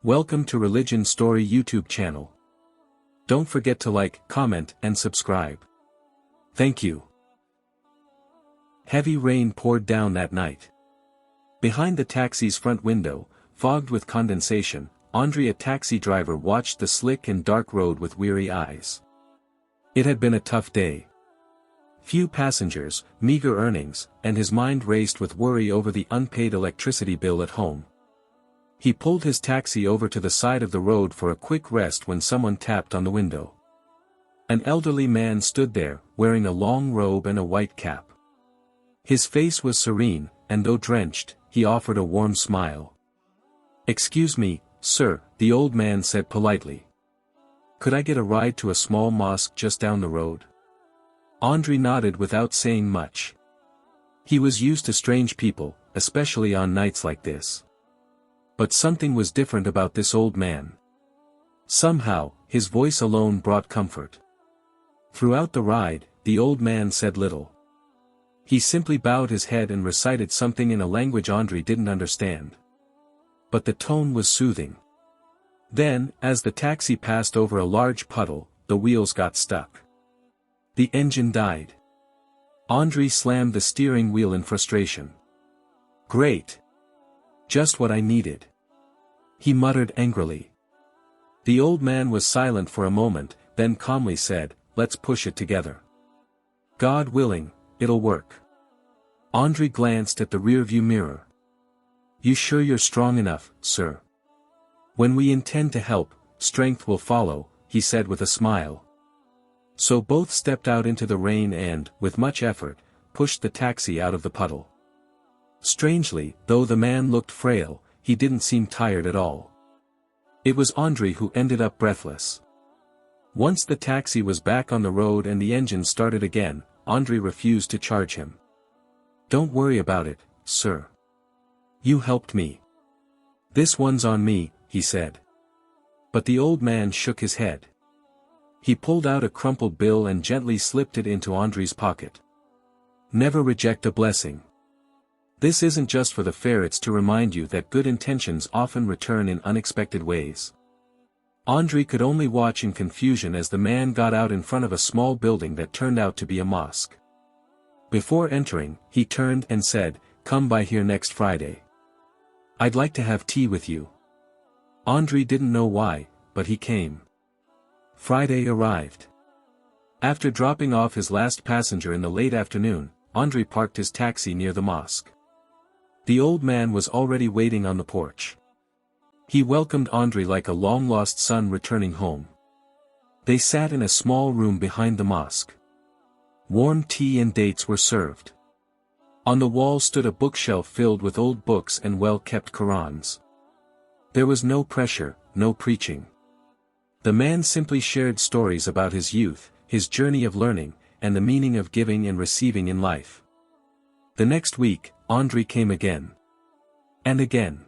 Welcome to Religion Story YouTube channel. Don't forget to like, comment, and subscribe. Thank you. Heavy rain poured down that night. Behind the taxi's front window, fogged with condensation, Andre, a taxi driver, watched the slick and dark road with weary eyes. It had been a tough day. Few passengers, meager earnings, and his mind raced with worry over the unpaid electricity bill at home. He pulled his taxi over to the side of the road for a quick rest when someone tapped on the window. An elderly man stood there, wearing a long robe and a white cap. His face was serene, and though drenched, he offered a warm smile. "Excuse me, sir," the old man said politely. "Could I get a ride to a small mosque just down the road?" Andre nodded without saying much. He was used to strange people, especially on nights like this. But something was different about this old man. Somehow, his voice alone brought comfort. Throughout the ride, the old man said little. He simply bowed his head and recited something in a language Andre didn't understand. But the tone was soothing. Then, as the taxi passed over a large puddle, the wheels got stuck. The engine died. Andre slammed the steering wheel in frustration. "Great! Just what I needed," he muttered angrily. The old man was silent for a moment, then calmly said, "Let's push it together. God willing, it'll work." Andre glanced at the rearview mirror. "You sure you're strong enough, sir?" "When we intend to help, strength will follow," he said with a smile. So both stepped out into the rain and, with much effort, pushed the taxi out of the puddle. Strangely, though the man looked frail, he didn't seem tired at all. It was Andre who ended up breathless. Once the taxi was back on the road and the engine started again, Andre refused to charge him. "Don't worry about it, sir. You helped me. This one's on me," he said. But the old man shook his head. He pulled out a crumpled bill and gently slipped it into Andre's pocket. "Never reject a blessing. This isn't just for the fair, it's to remind you that good intentions often return in unexpected ways." Andre could only watch in confusion as the man got out in front of a small building that turned out to be a mosque. Before entering, he turned and said, "Come by here next Friday. I'd like to have tea with you." Andre didn't know why, but he came. Friday arrived. After dropping off his last passenger in the late afternoon, Andre parked his taxi near the mosque. The old man was already waiting on the porch. He welcomed Andre like a long-lost son returning home. They sat in a small room behind the mosque. Warm tea and dates were served. On the wall stood a bookshelf filled with old books and well-kept Qurans. There was no pressure, no preaching. The man simply shared stories about his youth, his journey of learning, and the meaning of giving and receiving in life. The next week, Andre came again. And again.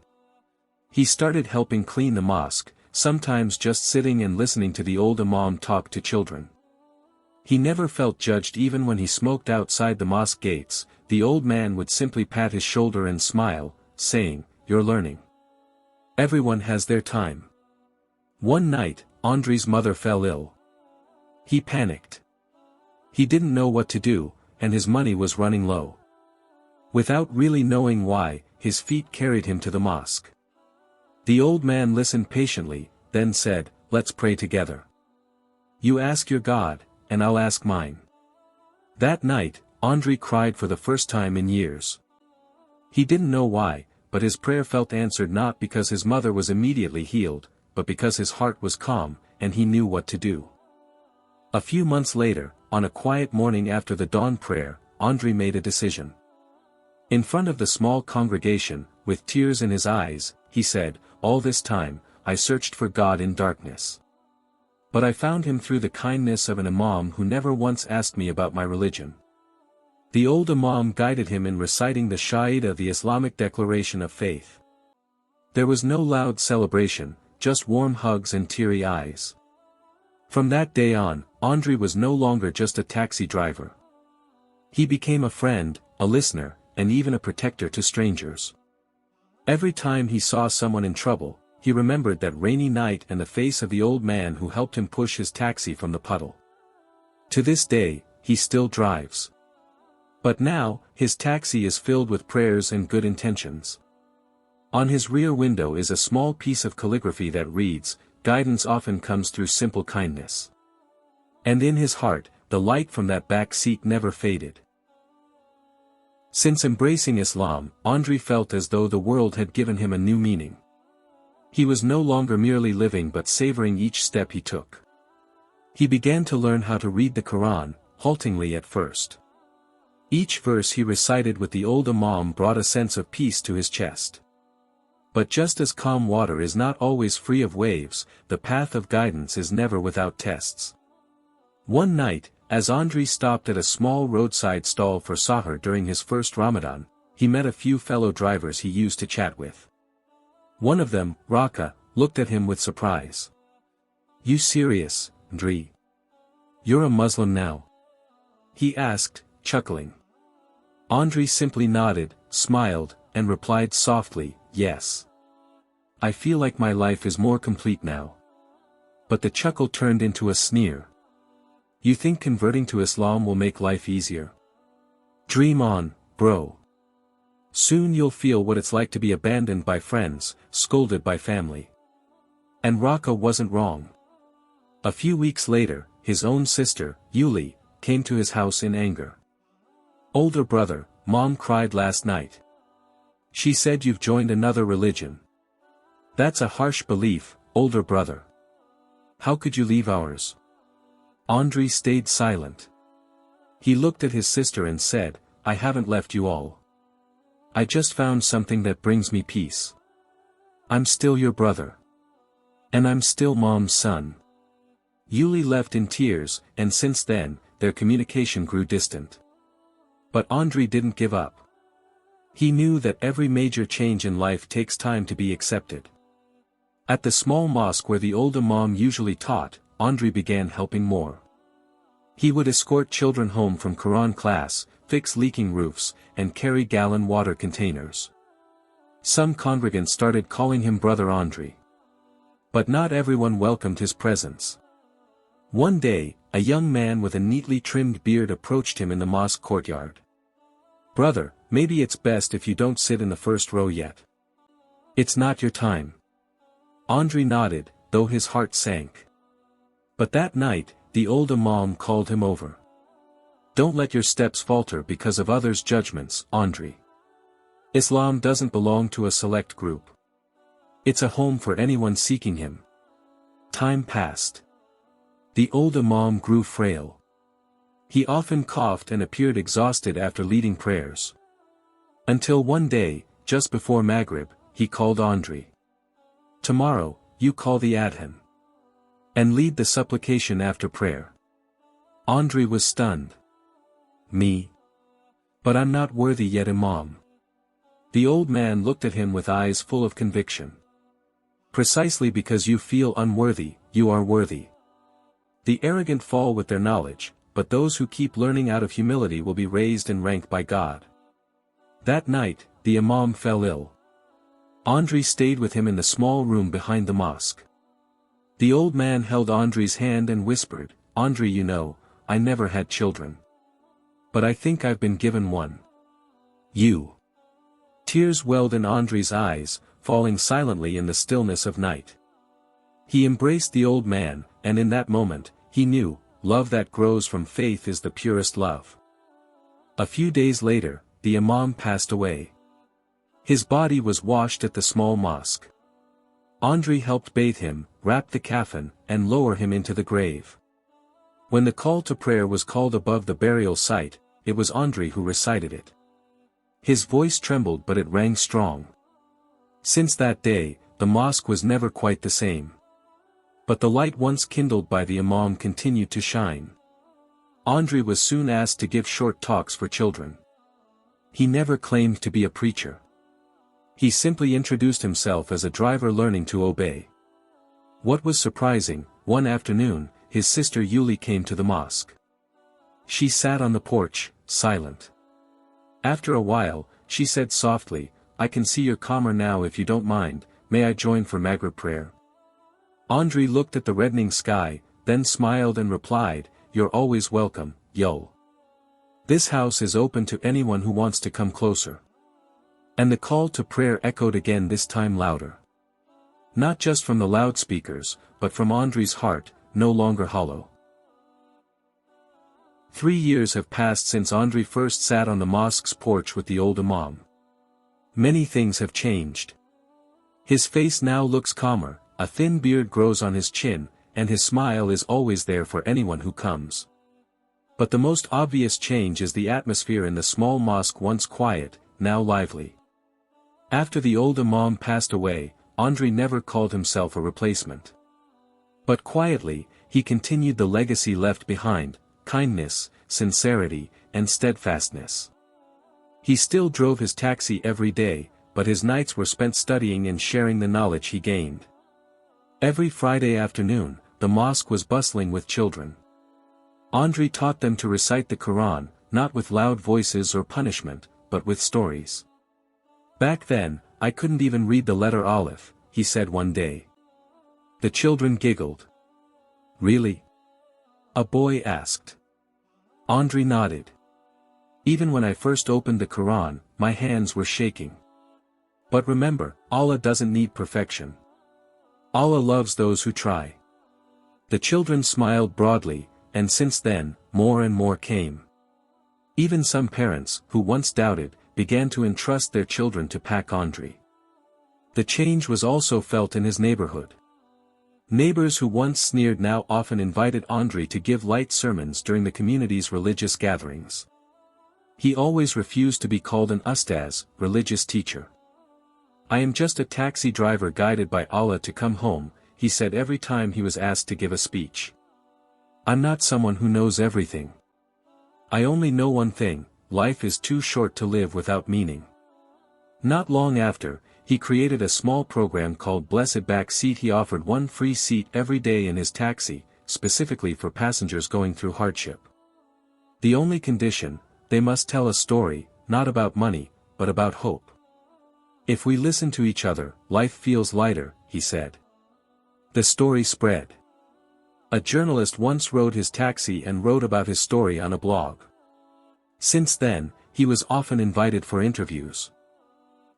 He started helping clean the mosque, sometimes just sitting and listening to the old imam talk to children. He never felt judged even when he smoked outside the mosque gates. The old man would simply pat his shoulder and smile, saying, "You're learning. Everyone has their time." One night, Andre's mother fell ill. He panicked. He didn't know what to do, and his money was running low. Without really knowing why, his feet carried him to the mosque. The old man listened patiently, then said, "Let's pray together. You ask your God, and I'll ask mine." That night, Andre cried for the first time in years. He didn't know why, but his prayer felt answered, not because his mother was immediately healed, but because his heart was calm, and he knew what to do. A few months later, on a quiet morning after the dawn prayer, Andre made a decision. In front of the small congregation, with tears in his eyes, he said, "All this time, I searched for God in darkness. But I found him through the kindness of an imam who never once asked me about my religion." The old imam guided him in reciting the Shahada, the Islamic declaration of faith. There was no loud celebration, just warm hugs and teary eyes. From that day on, Andre was no longer just a taxi driver. He became a friend, a listener, and even a protector to strangers. Every time he saw someone in trouble, he remembered that rainy night and the face of the old man who helped him push his taxi from the puddle. To this day, he still drives. But now, his taxi is filled with prayers and good intentions. On his rear window is a small piece of calligraphy that reads, "Guidance often comes through simple kindness." And in his heart, the light from that back seat never faded. Since embracing Islam, Andrei felt as though the world had given him a new meaning. He was no longer merely living but savoring each step he took. He began to learn how to read the Quran, haltingly at first. Each verse he recited with the old imam brought a sense of peace to his chest. But just as calm water is not always free of waves, the path of guidance is never without tests. One night, as Andrei stopped at a small roadside stall for sahur during his first Ramadan, he met a few fellow drivers he used to chat with. One of them, Raka, looked at him with surprise. "You serious, Andrei? You're a Muslim now?" he asked, chuckling. Andrei simply nodded, smiled, and replied softly, "Yes. I feel like my life is more complete now." But the chuckle turned into a sneer. "You think converting to Islam will make life easier? Dream on, bro. Soon you'll feel what it's like to be abandoned by friends, scolded by family." And Raka wasn't wrong. A few weeks later, his own sister, Yuli, came to his house in anger. "Older brother, Mom cried last night. She said you've joined another religion." "That's a harsh belief, older brother. How could you leave ours?" Andrei stayed silent. He looked at his sister and said, "I haven't left you all. I just found something that brings me peace. I'm still your brother. And I'm still Mom's son." Yuli left in tears, and since then, their communication grew distant. But Andrei didn't give up. He knew that every major change in life takes time to be accepted. At the small mosque where the old imam usually taught, Andrei began helping more. He would escort children home from Quran class, fix leaking roofs, and carry gallon water containers. Some congregants started calling him Brother Andrei. But not everyone welcomed his presence. One day, a young man with a neatly trimmed beard approached him in the mosque courtyard. "Brother, maybe it's best if you don't sit in the first row yet. It's not your time." Andrei nodded, though his heart sank. But that night, the old imam called him over. "Don't let your steps falter because of others' judgments, Andrei. Islam doesn't belong to a select group. It's a home for anyone seeking him." Time passed. The old imam grew frail. He often coughed and appeared exhausted after leading prayers. Until one day, just before Maghrib, he called Andrei. "Tomorrow, you call the adhan. And lead the supplication after prayer." Andrei was stunned. "Me? But I'm not worthy yet, Imam." The old man looked at him with eyes full of conviction. "Precisely because you feel unworthy, you are worthy. The arrogant fall with their knowledge, but those who keep learning out of humility will be raised in rank by God." That night, the imam fell ill. Andrei stayed with him in the small room behind the mosque. The old man held Andrei's hand and whispered, "Andrei, you know, I never had children. But I think I've been given one. You." Tears welled in Andrei's eyes, falling silently in the stillness of night. He embraced the old man, and in that moment, he knew, love that grows from faith is the purest love. A few days later, the imam passed away. His body was washed at the small mosque. Andrei helped bathe him, wrap the coffin, and lower him into the grave. When the call to prayer was called above the burial site, it was Andrei who recited it. His voice trembled but it rang strong. Since that day, the mosque was never quite the same. But the light once kindled by the imam continued to shine. Andrei was soon asked to give short talks for children. He never claimed to be a preacher. He simply introduced himself as a driver learning to obey. What was surprising, one afternoon, his sister Yuli came to the mosque. She sat on the porch, silent. After a while, she said softly, "I can see you're calmer now if you don't mind, may I join for Maghrib prayer? Andri looked at the reddening sky, then smiled and replied, you're always welcome, yo. This house is open to anyone who wants to come closer. And the call to prayer echoed again, this time louder. Not just from the loudspeakers, but from Andri's heart, no longer hollow. 3 years have passed since Andri first sat on the mosque's porch with the old imam. Many things have changed. His face now looks calmer, a thin beard grows on his chin, and his smile is always there for anyone who comes. But the most obvious change is the atmosphere in the small mosque, once quiet, now lively. After the old imam passed away, Andri never called himself a replacement. But quietly, he continued the legacy left behind: kindness, sincerity, and steadfastness. He still drove his taxi every day, but his nights were spent studying and sharing the knowledge he gained. Every Friday afternoon, the mosque was bustling with children. Andri taught them to recite the Quran, not with loud voices or punishment, but with stories. Back then, I couldn't even read the letter Aleph, he said one day. The children giggled. Really? A boy asked. Andri nodded. Even when I first opened the Quran, my hands were shaking. But remember, Allah doesn't need perfection. Allah loves those who try. The children smiled broadly, and since then, more and more came. Even some parents, who once doubted, began to entrust their children to Pak Andri. The change was also felt in his neighborhood. Neighbors who once sneered now often invited Andri to give light sermons during the community's religious gatherings. He always refused to be called an ustaz, religious teacher. I am just a taxi driver guided by Allah to come home, he said every time he was asked to give a speech. I'm not someone who knows everything. I only know one thing: life is too short to live without meaning. Not long after, he created a small program called Blessed Back Seat. He offered one free seat every day in his taxi, specifically for passengers going through hardship. The only condition: they must tell a story, not about money, but about hope. If we listen to each other, life feels lighter, he said. The story spread. A journalist once rode his taxi and wrote about his story on a blog. Since then, he was often invited for interviews.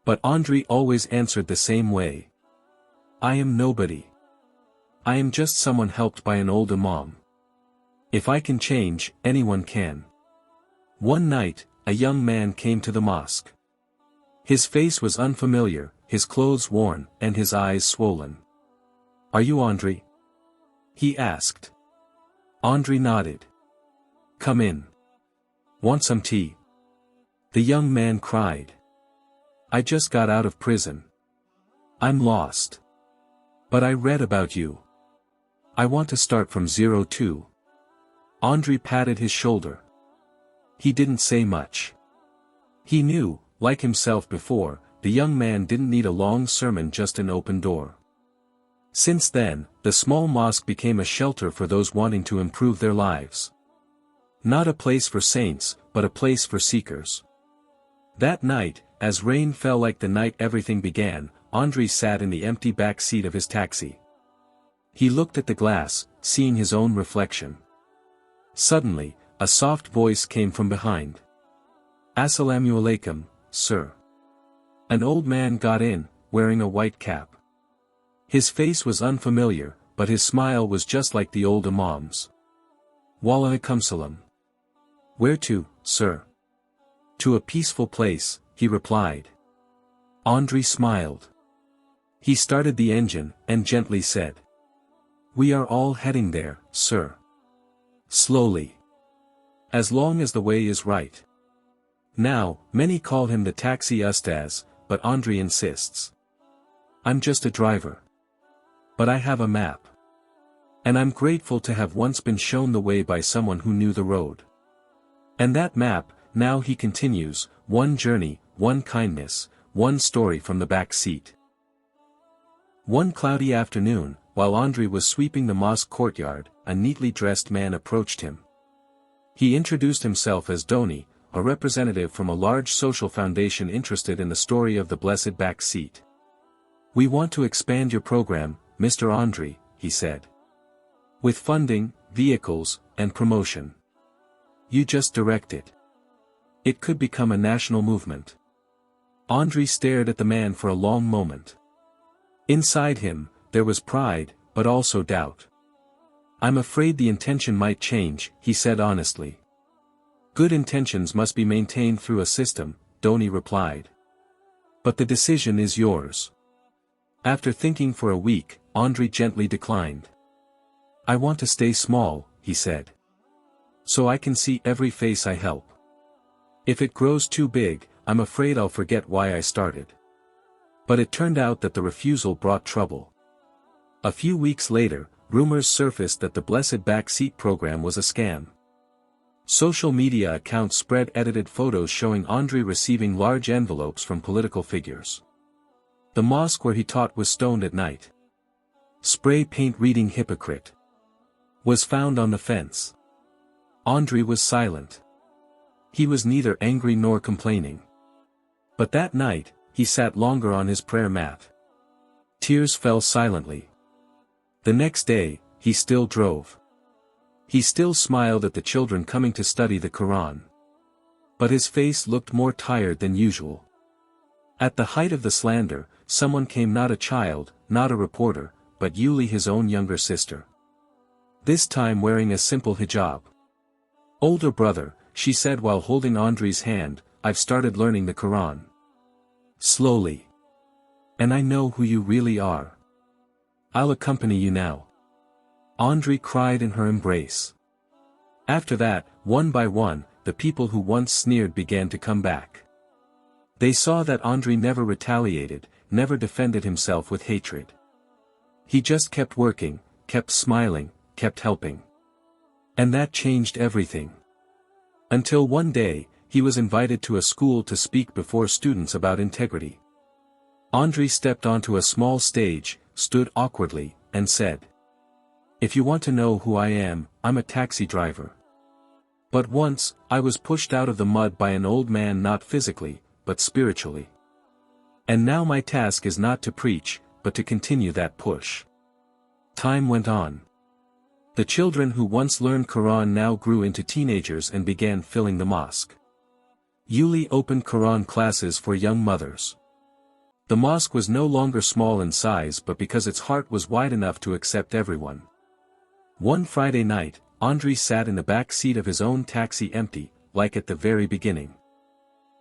But Andri always answered the same way. I am nobody. I am just someone helped by an old imam. If I can change, anyone can. One night, a young man came to the mosque. His face was unfamiliar, his clothes worn, and his eyes swollen. Are you Andri? He asked. Andri nodded. Come in. Want some tea? The young man cried. I just got out of prison. I'm lost. But I read about you. I want to start from zero too. Andri patted his shoulder. He didn't say much. He knew, like himself before, the young man didn't need a long sermon, just an open door. Since then, the small mosque became a shelter for those wanting to improve their lives. Not a place for saints, but a place for seekers. That night, as rain fell like the night everything began, Andri sat in the empty back seat of his taxi. He looked at the glass, seeing his own reflection. Suddenly, a soft voice came from behind. Assalamu alaikum, sir. An old man got in, wearing a white cap. His face was unfamiliar, but his smile was just like the old imam's. Walaikum salam. Where to, sir? To a peaceful place, he replied. Andri smiled. He started the engine, and gently said. We are all heading there, sir. Slowly. As long as the way is right. Now, many call him the taxi ustaz, but Andri insists. I'm just a driver. But I have a map. And I'm grateful to have once been shown the way by someone who knew the road. And that map, now he continues, one journey, one kindness, one story from the back seat. One cloudy afternoon, while Andri was sweeping the mosque courtyard, a neatly dressed man approached him. He introduced himself as Doni, a representative from a large social foundation interested in the story of the blessed back seat. "We want to expand your program, Mr. Andre," he said. "With funding, vehicles, and promotion. You just direct it. It could become a national movement." Andre stared at the man for a long moment. Inside him, there was pride, but also doubt. "I'm afraid the intention might change," he said honestly. "Good intentions must be maintained through a system," Donnie replied. "But the decision is yours." After thinking for a week, Andre gently declined. "I want to stay small," he said. "So I can see every face I help. If it grows too big, I'm afraid I'll forget why I started." But it turned out that the refusal brought trouble. A few weeks later, rumors surfaced that the Blessed Backseat program was a scam. Social media accounts spread edited photos showing Andre receiving large envelopes from political figures. The mosque where he taught was stoned at night. Spray paint reading "hypocrite" was found on the fence. Andre was silent. He was neither angry nor complaining. But that night, he sat longer on his prayer mat. Tears fell silently. The next day, he still drove. He still smiled at the children coming to study the Quran. But his face looked more tired than usual. At the height of the slander, someone came, not a child, not a reporter, but Yuli, his own younger sister. This time wearing a simple hijab. "Older brother," she said while holding Andre's hand, "I've started learning the Quran. Slowly. And I know who you really are. I'll accompany you now." Andre cried in her embrace. After that, one by one, the people who once sneered began to come back. They saw that Andre never retaliated, never defended himself with hatred. He just kept working, kept smiling, kept helping. And that changed everything. Until one day, he was invited to a school to speak before students about integrity. Andre stepped onto a small stage, stood awkwardly, and said, "If you want to know who I am, I'm a taxi driver. But once, I was pushed out of the mud by an old man, not physically, but spiritually. And now my task is not to preach, but to continue that push." Time went on. The children who once learned Quran now grew into teenagers and began filling the mosque. Yuli opened Quran classes for young mothers. The mosque was no longer small in size, but because its heart was wide enough to accept everyone. One Friday night, Andre sat in the back seat of his own taxi, empty, like at the very beginning.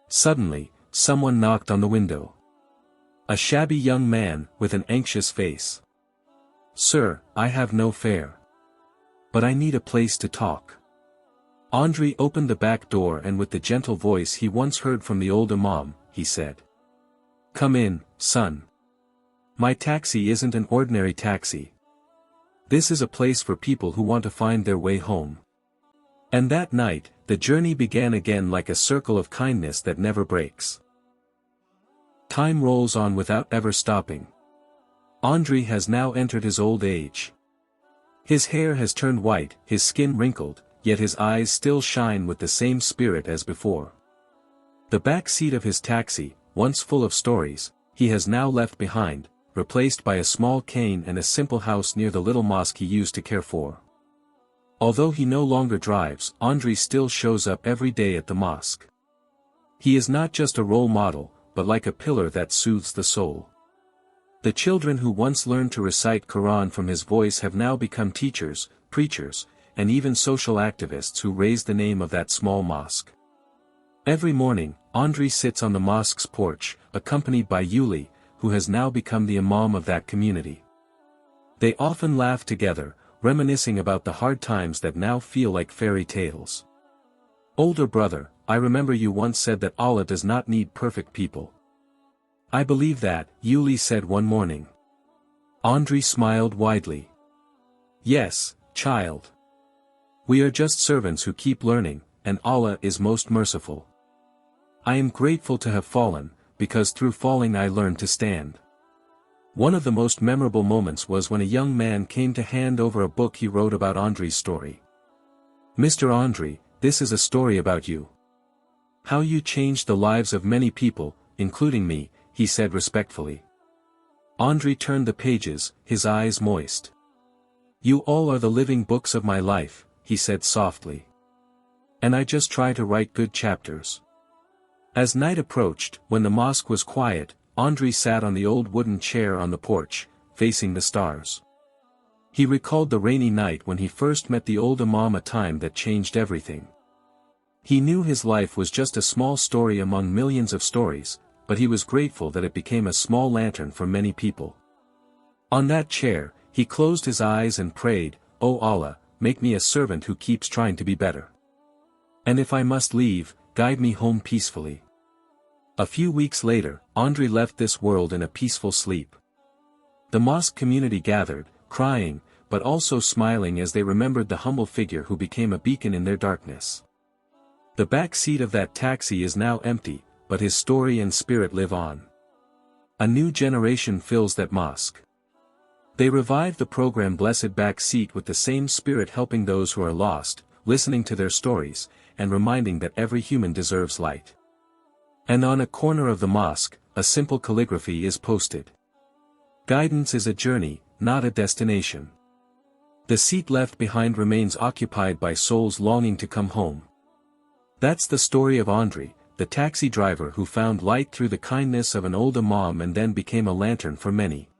Suddenly, someone knocked on the window. A shabby young man, with an anxious face. "Sir, I have no fare. But I need a place to talk." Andre opened the back door, and with the gentle voice he once heard from the old imam, he said, "Come in, son. My taxi isn't an ordinary taxi. This is a place for people who want to find their way home." And that night, the journey began again, like a circle of kindness that never breaks. Time rolls on without ever stopping. Andre has now entered his old age. His hair has turned white, his skin wrinkled, yet his eyes still shine with the same spirit as before. The back seat of his taxi, once full of stories, he has now left behind, replaced by a small cane and a simple house near the little mosque he used to care for. Although he no longer drives, Andre still shows up every day at the mosque. He is not just a role model, but like a pillar that soothes the soul. The children who once learned to recite Quran from his voice have now become teachers, preachers, and even social activists who raise the name of that small mosque. Every morning, Andre sits on the mosque's porch, accompanied by Yuli, who has now become the imam of that community. They often laugh together, reminiscing about the hard times that now feel like fairy tales. "Older brother, I remember you once said that Allah does not need perfect people." "I believe that," Yuli said one morning. Andre smiled widely. "Yes, child. We are just servants who keep learning, and Allah is most merciful. I am grateful to have fallen, because through falling I learned to stand." One of the most memorable moments was when a young man came to hand over a book he wrote about Andre's story. "Mr. Andre, this is a story about you. How you changed the lives of many people, including me," he said respectfully. Andri turned the pages, his eyes moist. "You all are the living books of my life," he said softly. "And I just try to write good chapters." As night approached, when the mosque was quiet, Andri sat on the old wooden chair on the porch, facing the stars. He recalled the rainy night when he first met the old imam, a time that changed everything. He knew his life was just a small story among millions of stories, but he was grateful that it became a small lantern for many people. On that chair, he closed his eyes and prayed, "O Allah, make me a servant who keeps trying to be better. And if I must leave, guide me home peacefully." A few weeks later, Andri left this world in a peaceful sleep. The mosque community gathered, crying, but also smiling as they remembered the humble figure who became a beacon in their darkness. The back seat of that taxi is now empty, but his story and spirit live on. A new generation fills that mosque. They revived the program Blessed Back Seat with the same spirit, helping those who are lost, listening to their stories, and reminding that every human deserves light. And on a corner of the mosque, a simple calligraphy is posted. "Guidance is a journey, not a destination." The seat left behind remains occupied by souls longing to come home. That's the story of Andri, the taxi driver who found light through the kindness of an old imam and then became a lantern for many.